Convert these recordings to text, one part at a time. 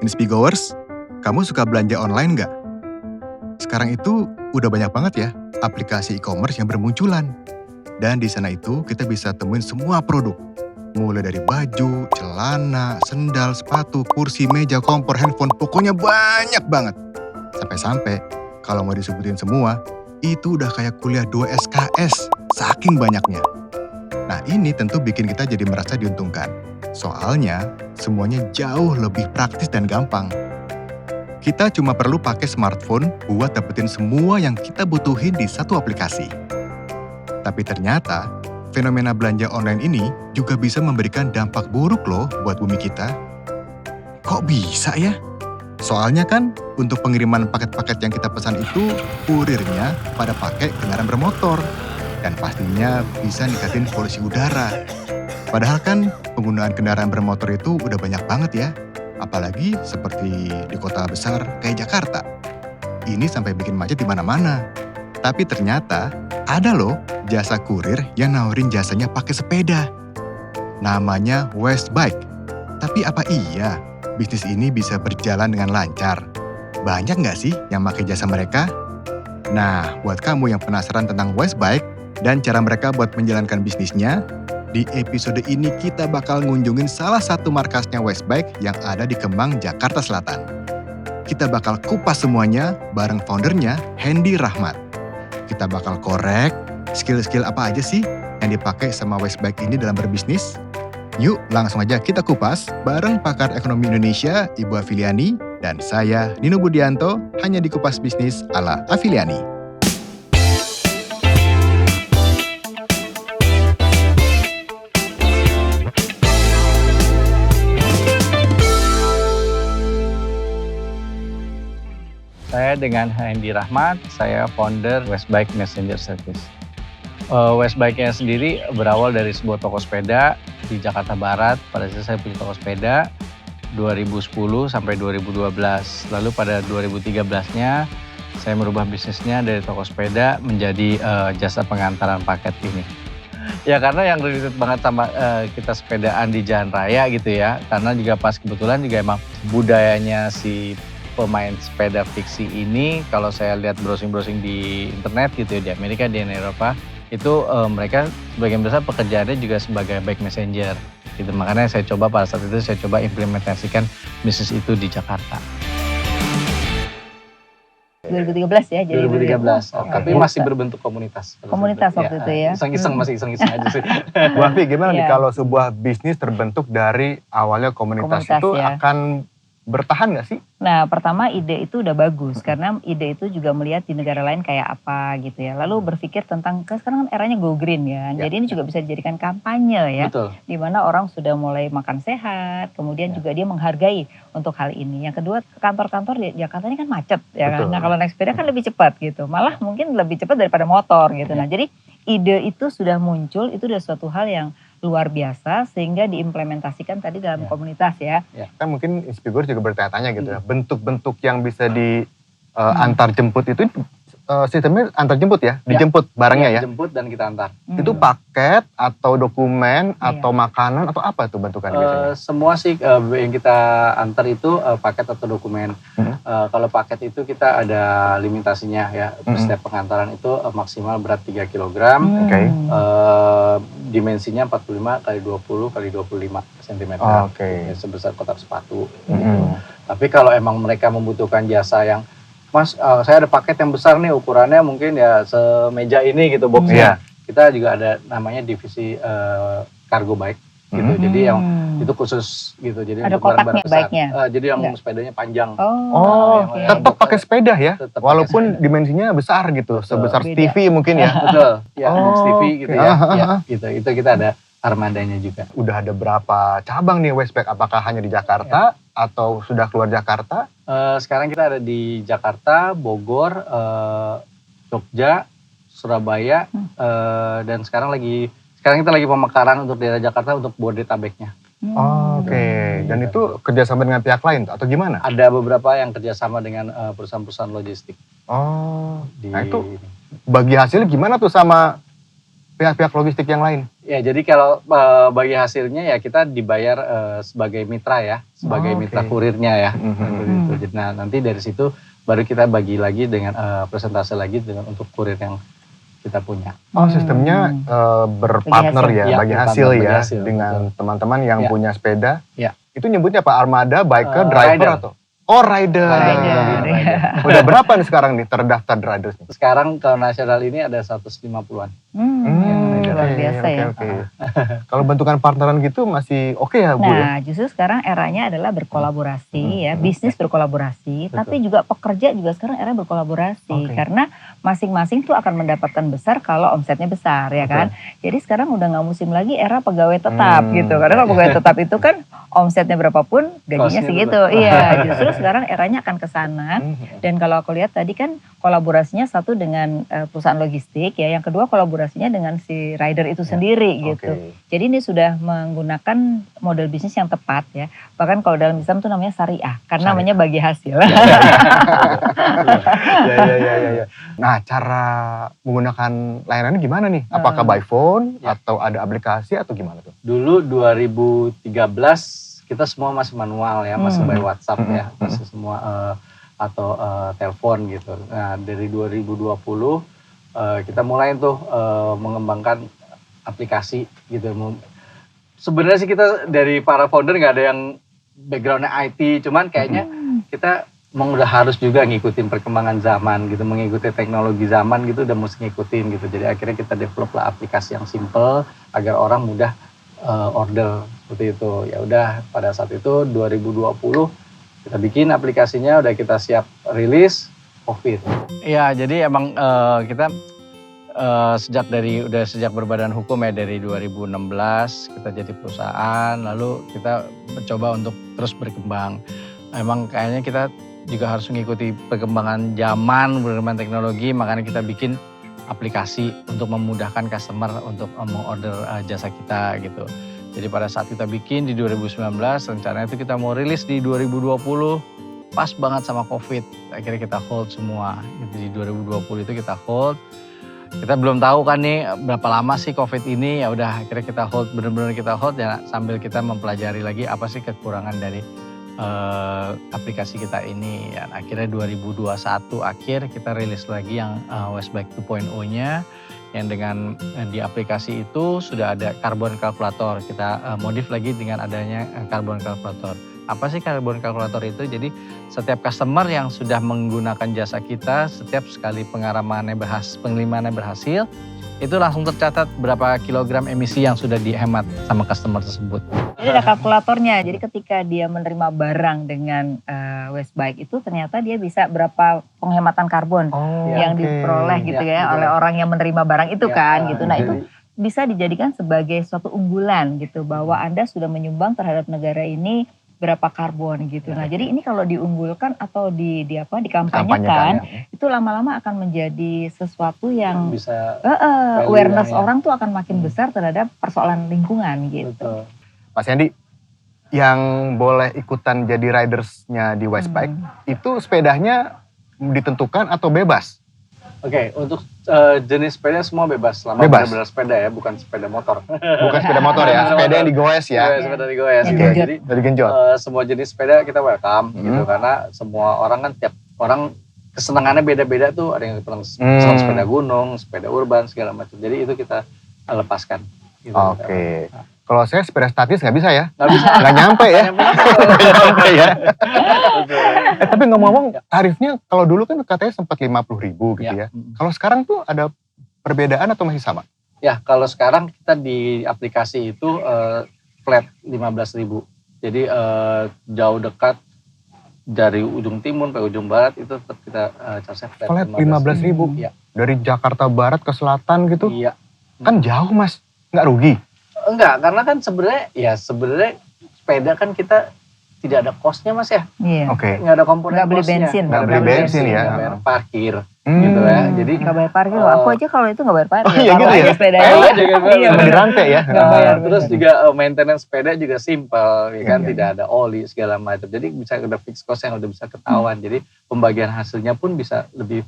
Inspigoers, kamu suka belanja online nggak? Sekarang itu udah banyak banget ya aplikasi e-commerce yang bermunculan. Dan di sana itu kita bisa temuin semua produk. Mulai dari baju, celana, sendal, sepatu, kursi, meja, kompor, handphone, pokoknya banyak banget. Sampai-sampai kalau mau disebutin semua, itu udah kayak kuliah 2 SKS, saking banyaknya. Nah ini tentu bikin kita jadi merasa diuntungkan. Soalnya semuanya jauh lebih praktis dan gampang. Kita cuma perlu pakai smartphone buat dapetin semua yang kita butuhin di satu aplikasi. Tapi ternyata, fenomena belanja online ini juga bisa memberikan dampak buruk loh buat bumi kita. Kok bisa ya? Soalnya kan untuk pengiriman paket-paket yang kita pesan itu, kurirnya pada pakai kendaraan bermotor. Dan pastinya bisa ningkatin polusi udara. Padahal kan penggunaan kendaraan bermotor itu udah banyak banget ya. Apalagi seperti di kota besar kayak Jakarta. Ini sampai bikin macet di mana-mana. Tapi ternyata ada loh jasa kurir yang nawarin jasanya pakai sepeda. Namanya Westbike. Tapi apa iya bisnis ini bisa berjalan dengan lancar? Banyak nggak sih yang pakai jasa mereka? Nah, buat kamu yang penasaran tentang Westbike dan cara mereka buat menjalankan bisnisnya, di episode ini kita bakal ngunjungin salah satu markasnya Westbike yang ada di Kemang, Jakarta Selatan. Kita bakal kupas semuanya bareng foundernya, Hendy Rahmat. Kita bakal korek skill-skill apa aja sih yang dipakai sama Westbike ini dalam berbisnis. Yuk langsung aja kita kupas bareng pakar ekonomi Indonesia, Ibu Afiliani, dan saya, Nino Budianto, hanya di Kupas Bisnis ala Afiliani. Saya dengan Hendy Rahmat, saya founder Westbike Messenger Service. Westbike-nya sendiri berawal dari sebuah toko sepeda di Jakarta Barat. Pada saat saya punya toko sepeda 2010 sampai 2012. Lalu pada 2013-nya saya merubah bisnisnya dari toko sepeda menjadi jasa pengantaran paket ini. Ya karena yang related banget sama kita sepedaan di jalan raya gitu ya. Karena juga pas kebetulan juga emang budayanya si pemain sepeda fiksi ini, kalau saya lihat browsing-browsing di internet gitu ya, di Amerika, di Eropa, itu mereka sebagian besar pekerjaannya juga sebagai bike messenger gitu. Makanya saya coba pada saat itu saya coba implementasikan bisnis itu di Jakarta. 2013 ya, jadi 2013, tapi masih berbentuk komunitas. Komunitas waktu itu ya. Iseng-iseng, masih iseng-iseng aja sih. Bu Afi, gimana nih kalau sebuah bisnis terbentuk dari awalnya komunitas itu ya. Akan bertahan nggak sih? Nah pertama ide itu udah bagus karena ide itu juga melihat di negara lain kayak apa gitu ya. Lalu berpikir tentang, sekarang kan eranya go green ya. Jadi ini juga bisa dijadikan kampanye ya. Betul. Dimana orang sudah mulai makan sehat, kemudian juga dia menghargai untuk hal ini. Yang kedua, kantor-kantor di Jakarta ini kan macet ya kan. Nah kalau naik sepeda kan lebih cepat gitu. Malah mungkin lebih cepat daripada motor gitu. Nah jadi ide itu sudah muncul, itu sudah suatu hal yang luar biasa sehingga diimplementasikan tadi dalam komunitas ya. Kan mungkin Inspigoers juga bertanya-tanya gitu ya, bentuk-bentuk yang bisa di antar jemput itu sistemnya antar jemput ya, dijemput barangnya ya. Jemput dan kita antar. Itu paket atau dokumen atau makanan atau apa tuh bentukannya biasanya? Semua sih yang kita antar itu paket atau dokumen. Kalau paket itu kita ada limitasinya ya. Setiap pengantaran itu maksimal berat 3 kg. Dimensinya 45 kali 20 kali 25 cm. Sebesar kotak sepatu. Gitu. Tapi kalau emang mereka membutuhkan jasa yang, Mas, saya ada paket yang besar nih, ukurannya mungkin ya semeja ini gitu boxnya. Kita juga ada namanya divisi cargo bike gitu. Jadi yang itu khusus gitu. Jadi ada untuk barang-barang besar. Bike-nya? Jadi yang sepedanya panjang. Tetap pakai sepeda ya, walaupun dimensinya besar gitu, sebesar TV mungkin ya. Betul. Ya, TV gitu ya. Gitu. Itu kita ada armadanya juga. Udah ada berapa cabang nih Westbike? Apakah hanya di Jakarta atau sudah keluar Jakarta? Sekarang kita ada di Jakarta, Bogor, Jogja, Surabaya, dan sekarang kita lagi pemekaran untuk daerah Jakarta untuk Bodetabeknya. Dan itu kerjasama dengan pihak lain atau gimana? Ada beberapa yang kerjasama dengan perusahaan-perusahaan logistik. Nah itu bagi hasilnya gimana tuh sama pihak-pihak logistik yang lain? Ya, jadi kalau bagi hasilnya ya kita dibayar sebagai mitra ya, sebagai mitra kurirnya ya. Gitu. Jadi nanti dari situ baru kita bagi lagi dengan persentase lagi dengan untuk kurir yang kita punya. Oh, sistemnya berpartner ya, bagi hasil ya, dengan teman-teman yang punya sepeda. Ya. Itu nyebutnya apa? Armada, biker, driver rider. atau? Oh, rider. Udah berapa nih sekarang nih terdaftar riders? Sekarang kalau nasional ini ada 150-an. Luar biasa ya. Kalau bentukan partneran gitu masih oke ya Bu? Nah, justru sekarang eranya adalah berkolaborasi ya, bisnis berkolaborasi, tapi juga pekerja juga sekarang era berkolaborasi karena masing-masing tuh akan mendapatkan besar kalau omsetnya besar ya kan. Jadi sekarang udah nggak musim lagi era pegawai tetap gitu. Karena kalau pegawai tetap itu kan omsetnya berapapun gajinya segitu. Iya, justru sekarang eranya akan ke sana. Dan kalau aku lihat tadi kan kolaborasinya satu dengan perusahaan logistik ya, yang kedua kolaborasinya dengan si rider itu sendiri gitu. Jadi ini sudah menggunakan model bisnis yang tepat ya. Bahkan kalau dalam Islam itu namanya syariah, karena namanya bagi hasil. Ya. Nah, cara menggunakan layanannya gimana nih? Apakah by phone atau ada aplikasi atau gimana tuh? Dulu 2013 kita semua masih manual ya, masih by WhatsApp ya, masih semua atau telepon gitu. Nah, dari 2020 kita mulai tuh mengembangkan aplikasi gitu. Sebenarnya sih kita dari para founder nggak ada yang backgroundnya IT, cuman kayaknya kita udah harus juga ngikutin perkembangan zaman gitu, mengikuti teknologi zaman gitu, udah mesti ngikutin gitu. Jadi akhirnya kita develop lah aplikasi yang simple agar orang mudah order seperti itu. Ya udah pada saat itu 2020 kita bikin aplikasinya, udah kita siap rilis COVID. Iya, jadi emang kita sejak berbadan hukum ya dari 2016 kita jadi perusahaan, lalu kita mencoba untuk terus berkembang. Emang kayaknya kita juga harus mengikuti perkembangan zaman, perkembangan teknologi, makanya kita bikin aplikasi untuk memudahkan customer untuk mengorder jasa kita gitu. Jadi pada saat kita bikin di 2019, rencananya itu kita mau rilis di 2020, pas banget sama COVID. Akhirnya kita hold semua. Jadi di 2020 itu kita hold. Kita belum tahu kan nih berapa lama sih COVID ini, ya udah akhirnya kita hold, benar-benar kita hold ya, sambil kita mempelajari lagi apa sih kekurangan dari aplikasi kita ini. Ya, akhirnya 2021 akhir kita rilis lagi yang Westbike 2.0-nya, yang dengan di aplikasi itu sudah ada carbon calculator. Kita modif lagi dengan adanya carbon calculator. Apa sih carbon calculator itu? Jadi setiap customer yang sudah menggunakan jasa kita, setiap sekali pengirimannya berhasil, itu langsung tercatat berapa kilogram emisi yang sudah dihemat sama customer tersebut. Jadi ada kalkulatornya, jadi ketika dia menerima barang dengan Westbike itu ternyata dia bisa berapa penghematan karbon yang diperoleh gitu ya oleh orang yang menerima barang itu kan gitu. Nah itu bisa dijadikan sebagai suatu unggulan gitu, bahwa Anda sudah menyumbang terhadap negara ini berapa karbon gitu. Nah, jadi ini kalau diunggulkan atau dikampanyekan, itu lama-lama akan menjadi sesuatu yang bisa awareness orang tuh akan makin besar terhadap persoalan lingkungan gitu. Betul. Mas Yandi, yang boleh ikutan jadi ridersnya di Westbike, itu sepedanya ditentukan atau bebas? Oke, untuk jenis sepeda semua bebas, selama benar-benar sepeda ya, bukan sepeda motor. Bukan sepeda motor ya, sepeda yang digoes ya. Sepeda digoes. Jadi semua jenis sepeda kita welcome gitu, karena semua orang kan, tiap orang kesenangannya beda-beda tuh, ada yang senang sepeda gunung, sepeda urban segala macam. Jadi itu kita lepaskan. Gitu. Oke. Kalau saya sepeda statis nggak bisa ya? Nggak bisa. Nggak nyampe ya? Nggak nyampe ya? Tapi ngomong-ngomong tarifnya kalau dulu kan katanya sempat 50.000 gitu ya. Kalau sekarang tuh ada perbedaan atau masih sama? Ya, kalau sekarang kita di aplikasi itu flat 15.000. Jadi jauh dekat dari ujung timur ke ujung barat itu tetap kita charge flat 15.000. Ya. Dari Jakarta Barat ke selatan gitu? Iya. Kan jauh Mas, nggak rugi? Enggak, karena kan sebenarnya sepeda kan kita tidak ada cost-nya Mas ya. Iya. Oke. Nggak ada komponen cost-nya. Nggak beli bensin ya. Nggak bayar parkir gitu ya. Jadi nggak bayar parkir loh. Aku aja kalau itu nggak bayar parkir. Oh iya gitu ya? Sepeda iya, dirantai ya. Terus juga maintenance sepeda juga simple, ya kan, tidak ada oli segala macam. Jadi bisa ada fixed cost yang udah bisa ketahuan. Jadi pembagian hasilnya pun bisa lebih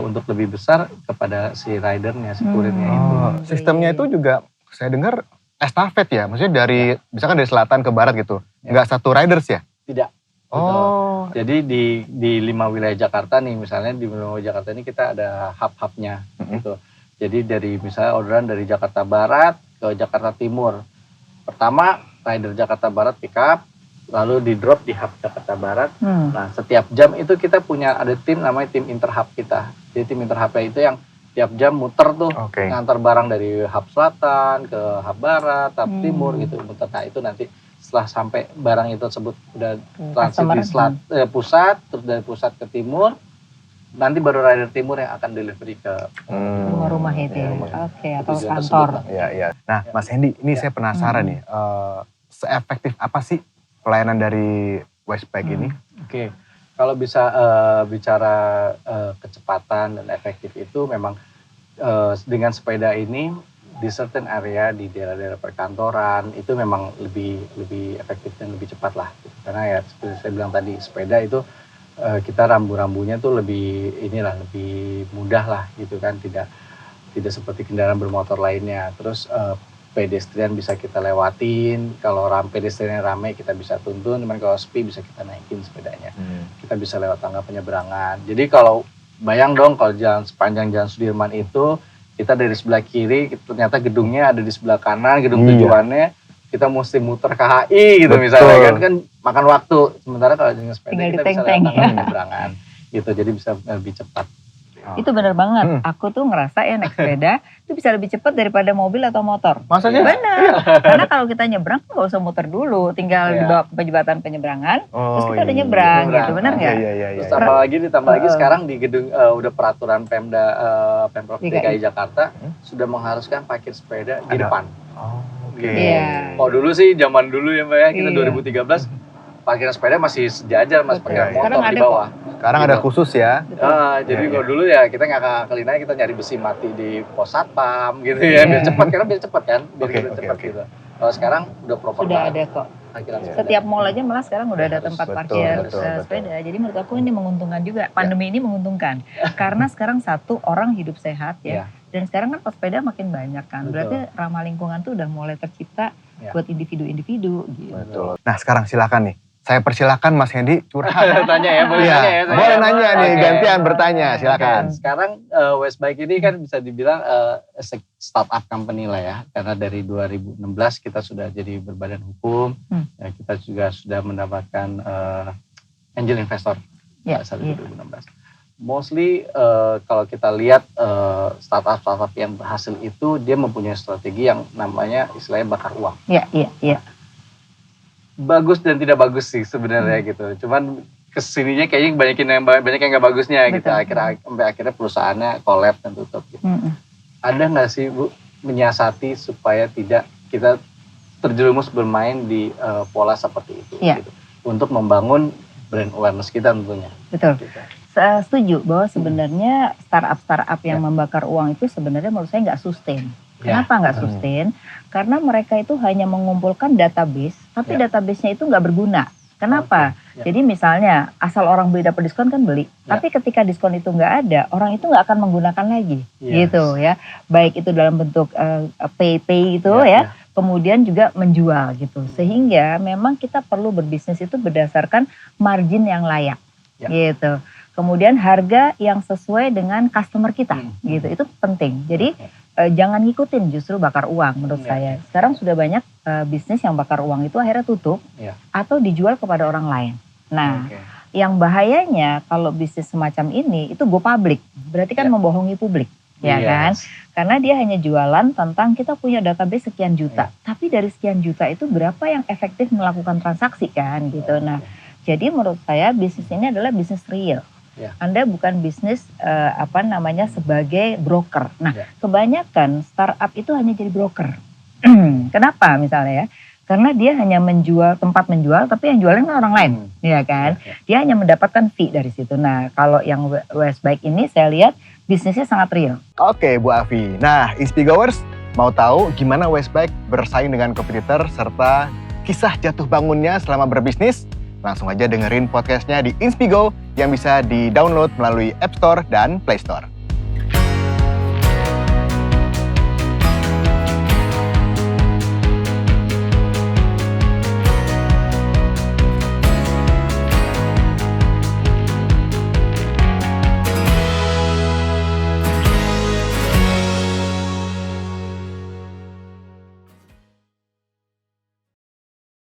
untuk lebih besar kepada si ridernya, si kurirnya itu. Sistemnya itu juga saya dengar estafet ya, maksudnya dari misalkan dari selatan ke barat gitu, nggak satu riders ya? Tidak. Oh, Jadi di 5 wilayah Jakarta nih, misalnya di 5 wilayah Jakarta ini kita ada hub-hubnya gitu. Jadi dari misalnya orderan dari Jakarta Barat ke Jakarta Timur. Pertama rider Jakarta Barat pick up, lalu di drop di hub Jakarta Barat. Nah setiap jam itu kita punya ada tim namanya tim interhub kita. Jadi tim interhubnya itu yang tiap jam muter tuh ngantar barang dari hub selatan ke hub barat, hub timur gitu muter. Nah itu nanti setelah sampai barang itu tersebut udah transit di pusat, terus dari pusat ke timur, nanti baru rider timur yang akan delivery ke rumah itu ya. Oke, atau kantor. Iya. Nah Mas Hendy, ini saya penasaran nih, seefektif apa sih pelayanan dari Westbike ini? Oke, kalau bisa bicara kecepatan dan efektif itu memang dengan sepeda ini di certain area di daerah-daerah perkantoran itu memang lebih efektif dan lebih cepat lah. Karena ya seperti saya bilang tadi sepeda itu kita rambu-rambunya tuh lebih mudah lah gitu kan, tidak seperti kendaraan bermotor lainnya. Terus pedestrian bisa kita lewatin, kalau pedestrian ramai kita bisa tuntun, cuman kalau sepi bisa kita naikin sepedanya. Kita bisa lewat tangga penyeberangan. Jadi kalau bayang dong kalau sepanjang Jalan Sudirman itu kita dari sebelah kiri, ternyata gedungnya ada di sebelah kanan, gedung tujuannya, kita mesti muter ke HI gitu. Betul. Misalnya kan makan waktu. Sementara kalau dengan sepeda kita bisa lewat tangga penyeberangan gitu, jadi bisa lebih cepat. Itu benar banget. Aku tuh ngerasa ya naik sepeda itu bisa lebih cepat daripada mobil atau motor. Maksudnya? Benar. Karena kalau kita nyebrang nggak usah muter dulu, tinggal di bawah jembatan penyeberangan, terus kita udah nyebrang gitu, benar nggak? Iya. Terus ditambah lagi sekarang di gedung udah peraturan Pemprov DKI Jakarta sudah mengharuskan parkir sepeda di depan. Kalau dulu sih zaman dulu ya Mbak ya, kita 2013 parkiran sepeda masih sejajar, masih pakai motor di bawah. Sekarang ada khusus ya. Jadi kalau dulu ya kita nggak ngakalin aja, kita nyari besi mati di pos satpam gitu ya, biar cepat, karena biar cepat kan, biar cepat gitu. Kalau sekarang udah proper sudah ada kok. Setiap mall aja malah sekarang udah ada tempat parkir sepeda. Jadi menurut aku ini menguntungkan juga. Pandemi ini menguntungkan. Karena sekarang satu orang hidup sehat ya. Dan sekarang kan pesepeda makin banyak kan. Berarti ramah lingkungan tuh udah mulai tercipta buat individu-individu gitu. Betul. Nah sekarang silakan nih. Saya persilakan Mas Hendy curhat. Tanya ya, boleh nanya ya. Boleh nanya nih, gantian bertanya, silakan. Sekarang Westbike ini kan bisa dibilang startup company lah ya. Karena dari 2016 kita sudah jadi berbadan hukum. Kita juga sudah mendapatkan angel investor saat 2016. Mostly kalau kita lihat startup yang berhasil itu dia mempunyai strategi yang namanya istilahnya bakar uang. Iya. Bagus dan tidak bagus sih sebenarnya gitu. Cuman kesininya kayaknya banyak yang nggak bagusnya gitu. Akhirnya perusahaannya collapse dan tutup gitu. Ada nggak sih Bu menyiasati supaya tidak kita terjerumus bermain di pola seperti itu gitu, untuk membangun brand awareness kita tentunya. Betul. Gitu. Setuju bahwa sebenarnya startup yang membakar uang itu sebenarnya menurut saya nggak sustain. Kenapa nggak sustain? Karena mereka itu hanya mengumpulkan database, tapi database-nya itu nggak berguna. Kenapa? Jadi misalnya asal orang beli dapat diskon kan beli, tapi ketika diskon itu nggak ada, orang itu nggak akan menggunakan lagi, gitu ya. Baik itu dalam bentuk pay itu ya, kemudian juga menjual gitu. Sehingga memang kita perlu berbisnis itu berdasarkan margin yang layak, gitu. Kemudian harga yang sesuai dengan customer kita, gitu. Itu penting. Jadi jangan ngikutin justru bakar uang menurut saya. Sekarang sudah banyak bisnis yang bakar uang itu akhirnya tutup atau dijual kepada orang lain. Nah, yang bahayanya kalau bisnis semacam ini itu go public. Berarti kan membohongi publik, ya kan? Karena dia hanya jualan tentang kita punya database sekian juta. Tapi dari sekian juta itu berapa yang efektif melakukan transaksi kan gitu. Nah, jadi menurut saya bisnis ini adalah bisnis real. Anda bukan bisnis sebagai broker. Nah, kebanyakan startup itu hanya jadi broker. Kenapa misalnya ya? Karena dia hanya tempat menjual, tapi yang jualnya kan orang lain, ya kan? Dia hanya mendapatkan fee dari situ. Nah, kalau yang Westbike ini saya lihat bisnisnya sangat real. Oke, Bu Afi. Nah, Inspigoers mau tahu gimana Westbike bersaing dengan kompetitor serta kisah jatuh bangunnya selama berbisnis? Langsung aja dengerin podcastnya di Inspigo yang bisa di-download melalui App Store dan Play Store.